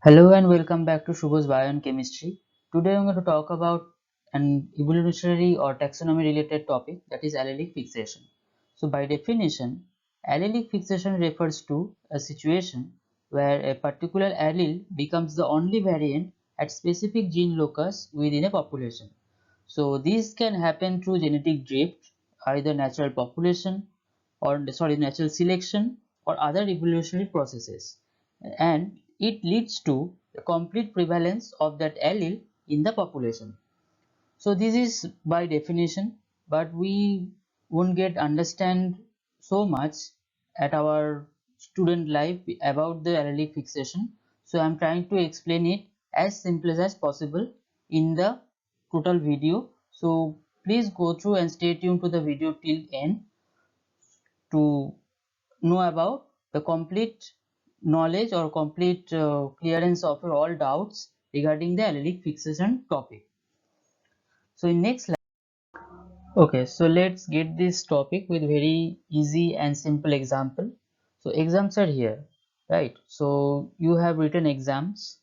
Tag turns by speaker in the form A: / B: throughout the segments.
A: Hello and welcome back to Shubha's Bio and Chemistry. Today I'm going to talk about an evolutionary or taxonomy related topic, that is allelic fixation. So by definition, allelic fixation refers to a situation where a particular allele becomes the only variant at specific gene locus within a population. So this can happen through genetic drift, either natural population or natural selection or other evolutionary processes, and it leads to the complete prevalence of that allele in the population. So this is by definition, but we won't get understand so much at our student life about the allelic fixation. So I'm trying to explain it as simple as possible in the total video. So please go through and stay tuned to the video till end to know about the complete knowledge or complete clearance of your all doubts regarding the allelic fixation topic. So in next slide, okay, so let's get this topic with very easy and simple example. So exams are here, right? So you have written exams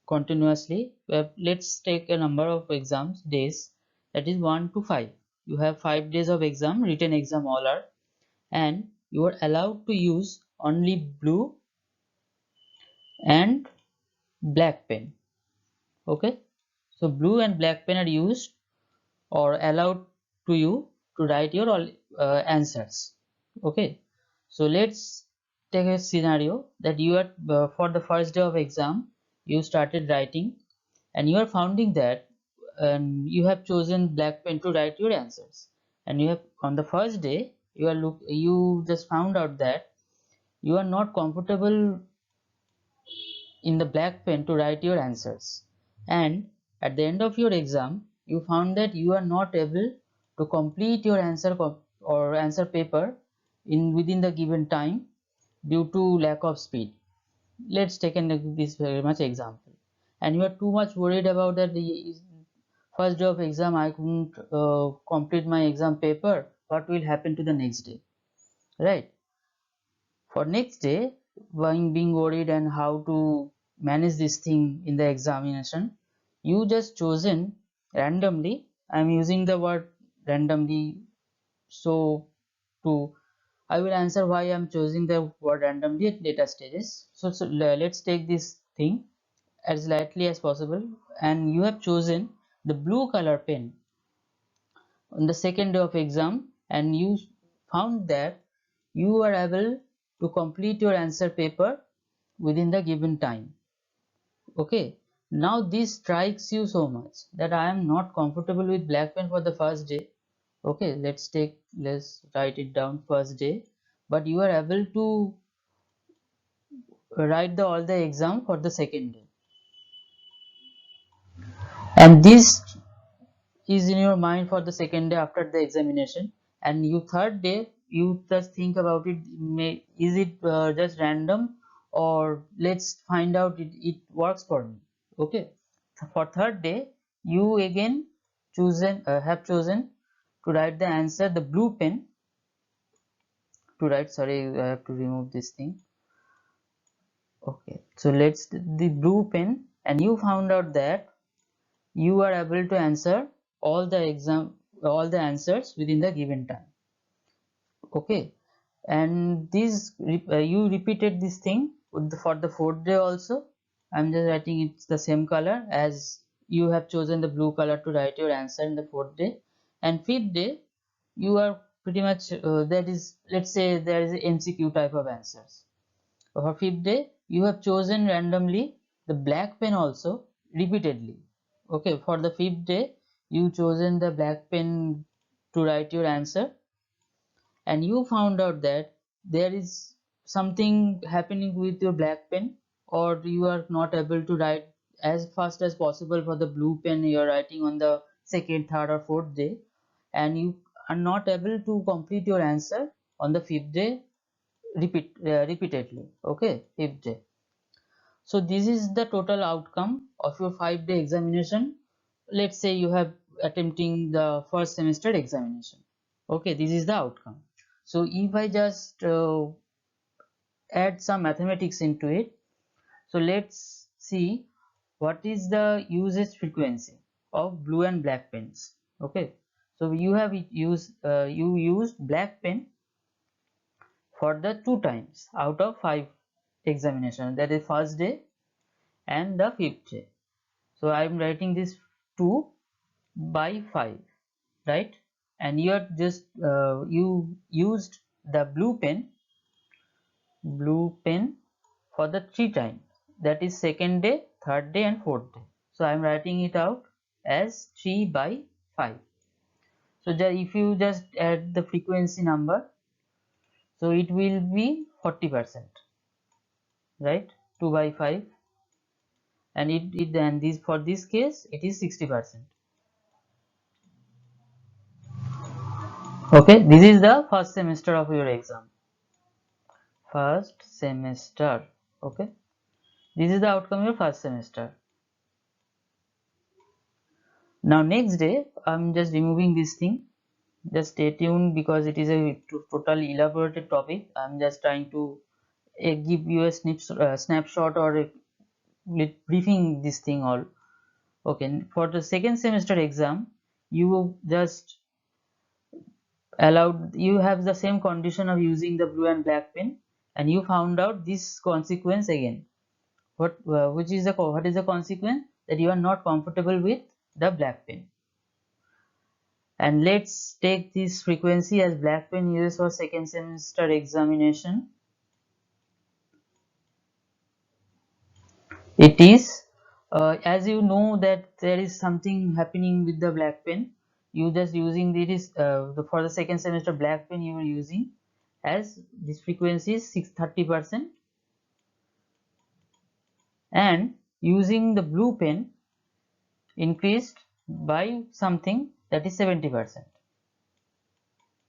A: continuously. Let's take a number of exams days, that is 1 to 5. You have 5 days of exam, written exam all are, and you are allowed to use only blue and black pen. Okay, so blue and black pen are used or allowed to you to write your all answers. Okay, so let's take a scenario that you are for the first day of exam you started writing, and you are finding that you have chosen black pen to write your answers, and you have on the first day you just found out that you are not comfortable in the black pen to write your answers, and at the end of your exam you found that you are not able to complete your or answer paper in within the given time due to lack of speed. Let's take this very much example, and you are too much worried about that the first day of exam I couldn't complete my exam paper. What will happen to the next day, right? For next day, being worried and how to manage this thing in the examination, you just chosen randomly. I'm using the word randomly, so to I will answer why I'm choosing the word randomly at later stages. So let's take this thing as lightly as possible, and you have chosen the blue color pen on the second day of exam, and you found that you are able to complete your answer paper within the given time. Okay, now this strikes you so much that I am not comfortable with black pen for the first day. Okay, let's write it down first day, but you are able to write the all the exam for the second day, and this is in your mind for the second day after the examination, and you third day you just think about it, is it just random, or let's find out it works for me. Okay, for third day you again have chosen to write the answer the blue pen to write, sorry, I have to remove this thing. Okay, so let's the blue pen, and you found out that you are able to answer all the answers within the given time. Okay, and you repeated this thing for the fourth day also. I'm just writing it's the same color as you have chosen the blue color to write your answer in the fourth day. And fifth day you are pretty much that is, let's say there is a MCQ type of answers. For fifth day you have chosen randomly the black pen also repeatedly. Okay, for the fifth day you chosen the black pen to write your answer, and you found out that there is something happening with your black pen, or you are not able to write as fast as possible for the blue pen you are writing on the second, third or fourth day, and you are not able to complete your answer on the fifth day repeatedly. Okay, fifth day. So this is the total outcome of your 5-day examination. Let's say you have attempting the first semester examination. Okay, this is the outcome. So if I just add some mathematics into it, so let's see what is the usage frequency of blue and black pens. Okay, so you have used black pen for the 2 times out of 5 examinations, that is first day and the 5th day. So I am writing this 2 by 5, right? And you are just you used the blue pen for the 3 times, that is second day, third day and fourth day. So I am writing it out as 3 by 5. So if you just add the frequency number, so it will be 40%, right? 2 by 5, and this, for this case it is 60%. Okay, this is the first semester of your exam. First semester. Okay, this is the outcome of your first semester. Now next day I'm just removing this thing. Just stay tuned because it is a totally elaborated topic. I'm just trying to give you a snapshot or a briefing this thing all. Okay, for the second semester exam, you just allowed, you have the same condition of using the blue and black pen, and you found out this consequence again. What is the consequence? That you are not comfortable with the black pen. And let's take this frequency as black pen uses for second semester examination. It is as you know that there is something happening with the black pen, you just using this for the second semester black pen you are using, as this frequency is 630%, and using the blue pen increased by something, that is 70%.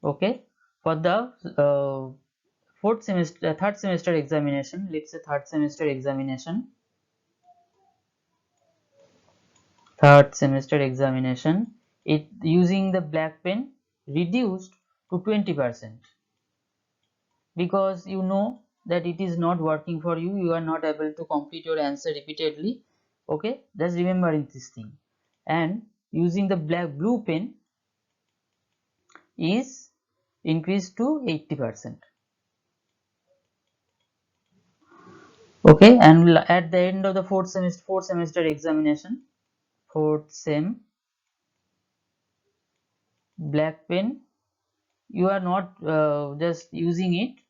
A: Okay, for the third semester examination, let's say third semester examination, it using the black pen reduced to 20%, because you know that it is not working for you, you are not able to complete your answer repeatedly. Okay, just remembering this thing. And using the blue pen is increased to 80%. Okay, and at the end of the fourth semester examination, fourth sem, black pen, you are not just using it,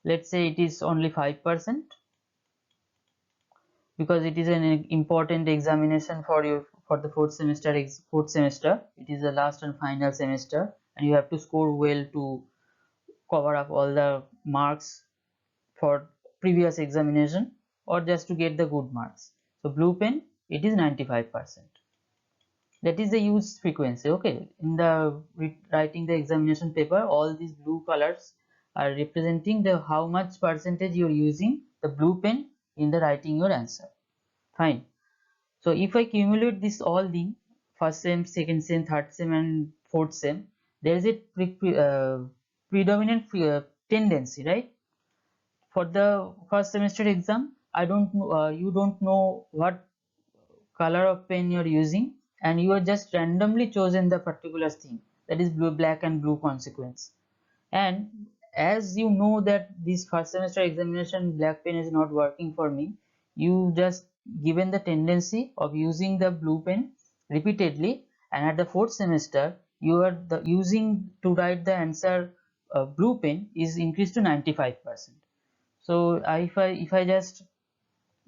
A: let's say it is only 5%, because it is an important examination for you for the fourth semester. It is the last and final semester, and you have to score well to cover up all the marks for previous examination, or just to get the good marks. So blue pen, it is 95%. That is the use frequency. Okay, in the writing the examination paper, all these blue colors are representing the how much percentage you are using the blue pen in the writing your answer. Fine. So if I cumulate this all thing, first sem, second sem, third sem and fourth sem, there is a predominant tendency, right? For the first semester exam, I don't know, you don't know what color of pen you are using, and you are just randomly chosen the particular thing, that is blue, black and blue consequence. And as you know that this first semester examination black pen is not working for me, you just given the tendency of using the blue pen repeatedly, and at the fourth semester you are using to write the answer blue pen is increased to 95%. So if I just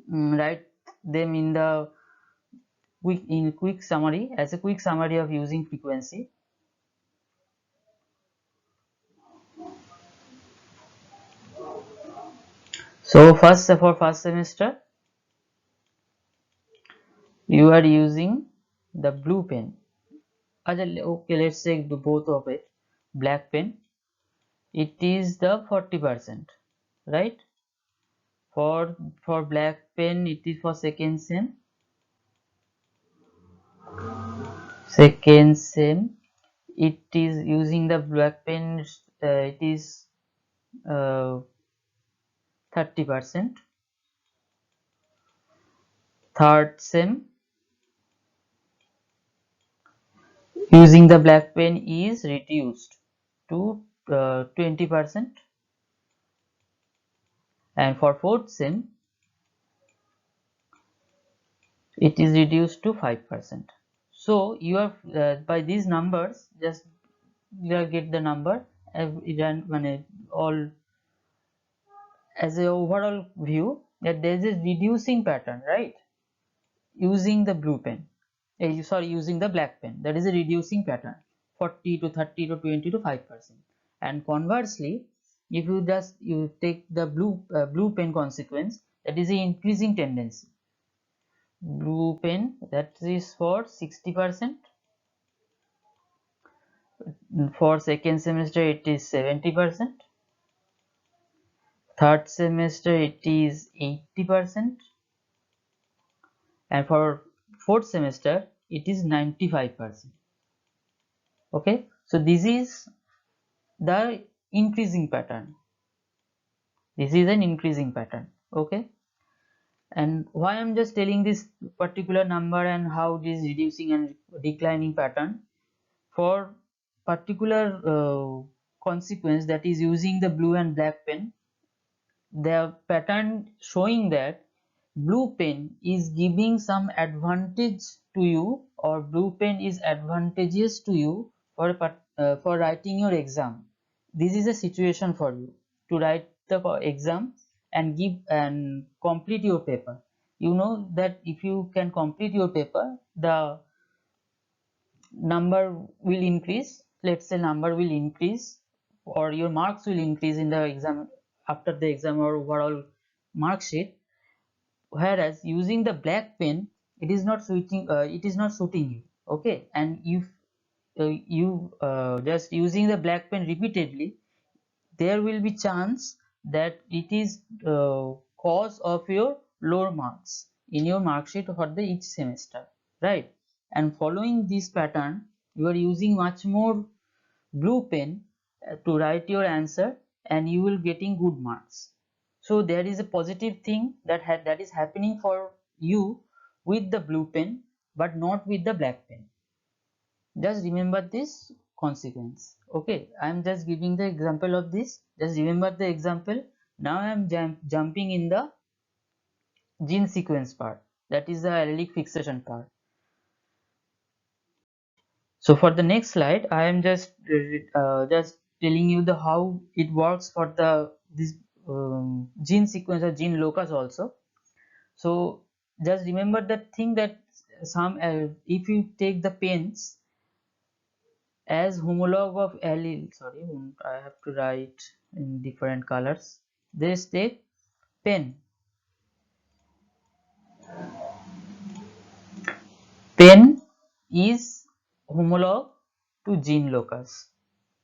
A: write them in the quick summary, as a quick summary of using frequency. So for first semester you are using the blue pen. Okay, let's take the both of it. Black pen, it is the 40%, right? For black pen, it is for second sem. Second sem, it is using the black pen. It is 30%. third sem using the black pen is reduced to 20%, and for fourth sem it is reduced to 5%. So you are by these numbers just get the number all as a overall view that there is a reducing pattern, right, using the blue pen, using the black pen, that is a reducing pattern, 40 to 30 to 20 to 5%. And conversely, if you just you take the blue pen consequence, that is a increasing tendency. Blue pen, that is for 60%, for second semester it is 70%, third semester it is 80%, and for fourth semester it is 95%. Okay, so this is the increasing pattern, this is an increasing pattern. Okay, and why I'm just telling this particular number and how it is reducing and declining pattern for particular consequence, that is using the blue and black pen, the pattern showing that blue pen is giving some advantage to you, or blue pen is advantageous to you for writing your exam. This is a situation for you to write the exam and give and complete your paper. You know that if you can complete your paper, the number will increase, let's say number will increase, or your marks will increase in the exam, after the exam or overall mark sheet. Whereas using the black pen, it is not suiting you. Okay, and if you just using the black pen repeatedly, there will be chance that it is cause of your lower marks in your mark sheet for the each semester, right? And following this pattern, you are using much more blue pen to write your answer, and you will getting good marks. So there is a positive thing that is happening for you with the blue pen, but not with the black pen. Just remember this consequence. Okay, I am just giving the example of this, just remember the example. Now I am jumping in the gene sequence part, that is the allelic fixation part. So for the next slide, I am just telling you the how it works for the this gene sequence or gene locus also. So just remember that thing that some if you take the pens as homologue of allele, sorry, I have to write in different colors. This take pen. Pen is homologue to gene locus,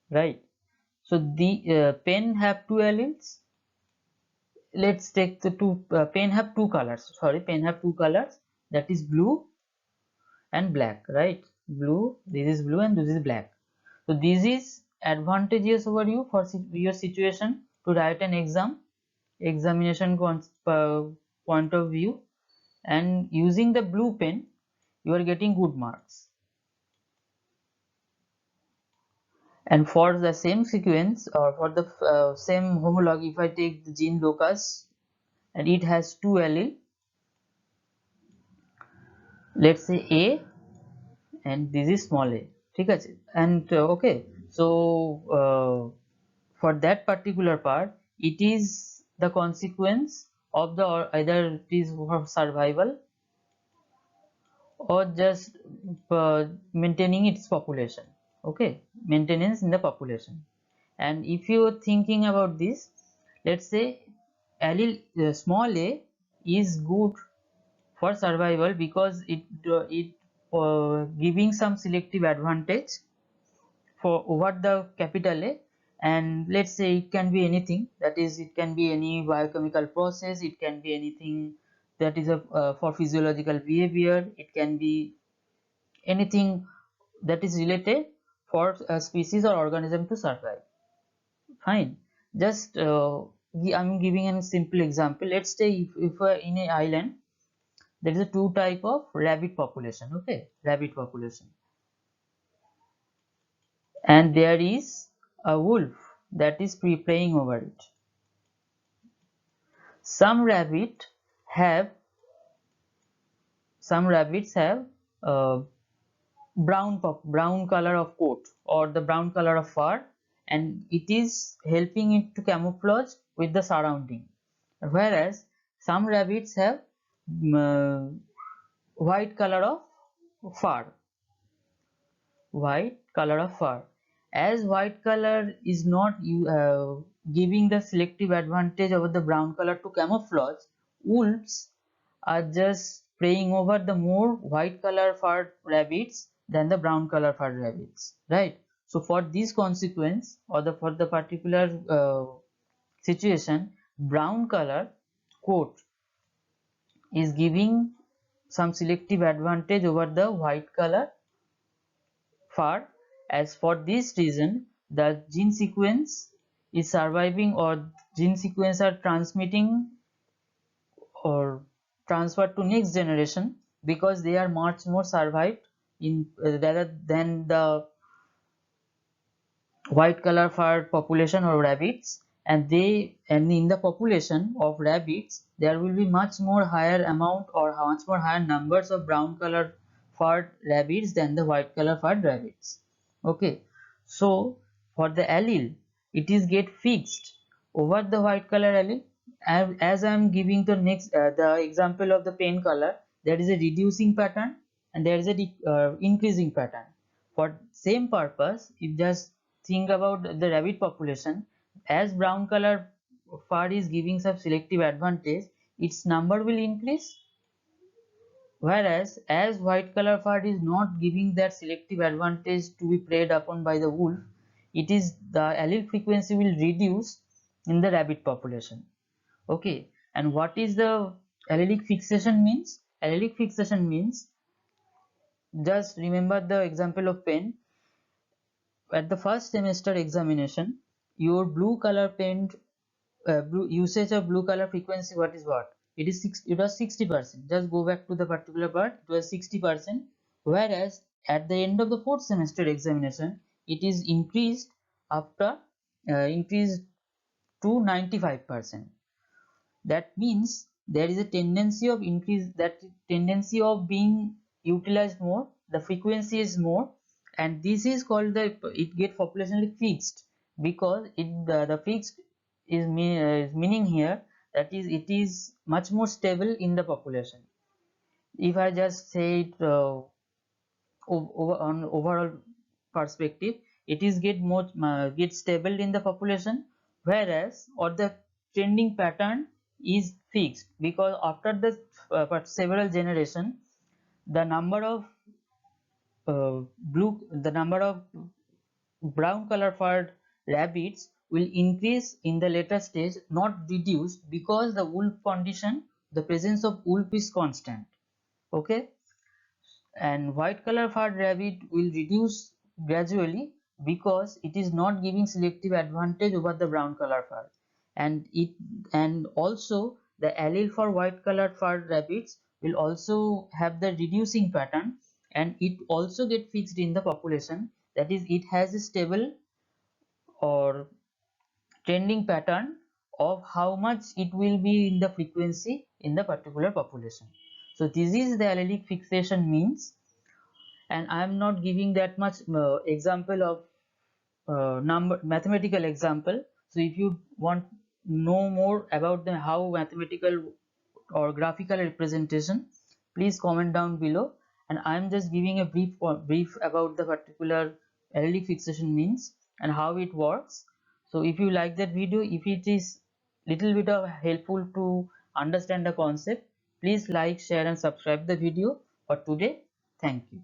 A: right? So the pen have two alleles. Let's take the two pen have two colors. Sorry, pen have two colors. That is blue and black, right? Blue. This is blue and this is black. So this is advantageous over you for your situation to write an examination point of view, and using the blue pen you are getting good marks. And for the same sequence, or for the same homologue, if I take the gene locus and it has two allele, let's say A, and this is small a, ঠিক আছে, and okay, so for that particular part it is the consequence of the, or either it is for survival or just maintaining its population. Okay, maintenance in the population. And if you are thinking about this, let's say allele small a is good for survival because it giving some selective advantage for over the capital A. And let's say it can be anything, that is it can be any biochemical process, it can be anything that is for physiological behavior, it can be anything that is related for a species or organism to survive. Fine, just I'm giving a simple example. Let's say if in a island there is a two type of rabbit population. Okay, rabbit population, and there is a wolf that is preying over it. Some rabbit have some rabbits have uh, brown color of coat or the brown color of fur, and it is helping it to camouflage with the surrounding, whereas some rabbits have white color of fur, white color of fur. As white color is not giving the selective advantage over the brown color to camouflage, wolves are just preying over the more white color fur rabbits than the brown color fur rabbits, right? So for this consequence, or the for the particular situation, brown color coat is giving some selective advantage over the white color fur. As for this reason, the gene sequence is surviving, or gene sequence are transmitting or transferred to next generation, because they are much more survived in rather than the white color fur population or rabbits. And in the population of rabbits there will be much more higher amount or much more higher numbers of brown color fur rabbits than the white color fur rabbits. Okay, so for the allele, it is get fixed over the white color allele. As I am giving the next the example of the pen color, there is a reducing pattern and there is a increasing pattern. For same purpose, if just think about the rabbit population, as brown color fur is giving some selective advantage, its number will increase, whereas as white color fur is not giving that selective advantage to be preyed upon by the wolf, it is the allele frequency will reduce in the rabbit population. Okay, and what is the allelic fixation means? Allelic fixation means, just remember the example of pen. At the first semester examination, your blue color pen usage of blue color frequency, what is what? It is it was 60%. Just go back to the particular part. It was 60%. Whereas at the end of the fourth semester examination, it is increased after increased to 95%. That means there is a tendency of increase, that tendency of being utilized more, the frequency is more, and this is called the, it get populationally fixed, because the fixed is, is meaning here that is it is much more stable in the population. If I just say it on overall perspective, it is get more get stable in the population, whereas or the trending pattern is fixed, because after the several generation, the number of the number of brown color furred rabbits will increase in the later stage, not reduce, because the wolf condition, the presence of wolf is constant. Okay, and white color furred rabbit will reduce gradually, because it is not giving selective advantage over the brown color fur, and also the allele for white colored furred rabbits will also have the reducing pattern, and it also get fixed in the population, that is it has a stable or trending pattern of how much it will be in the frequency in the particular population. So this is the allelic fixation means, and I am not giving that much example of number mathematical example. So if you want know more about the how mathematical or graphical representation, please comment down below, and I am just giving a brief about the particular allelic fixation means and how it works. So if you like that video, if it is little bit of helpful to understand the concept, please like, share and subscribe the video for today. Thank you.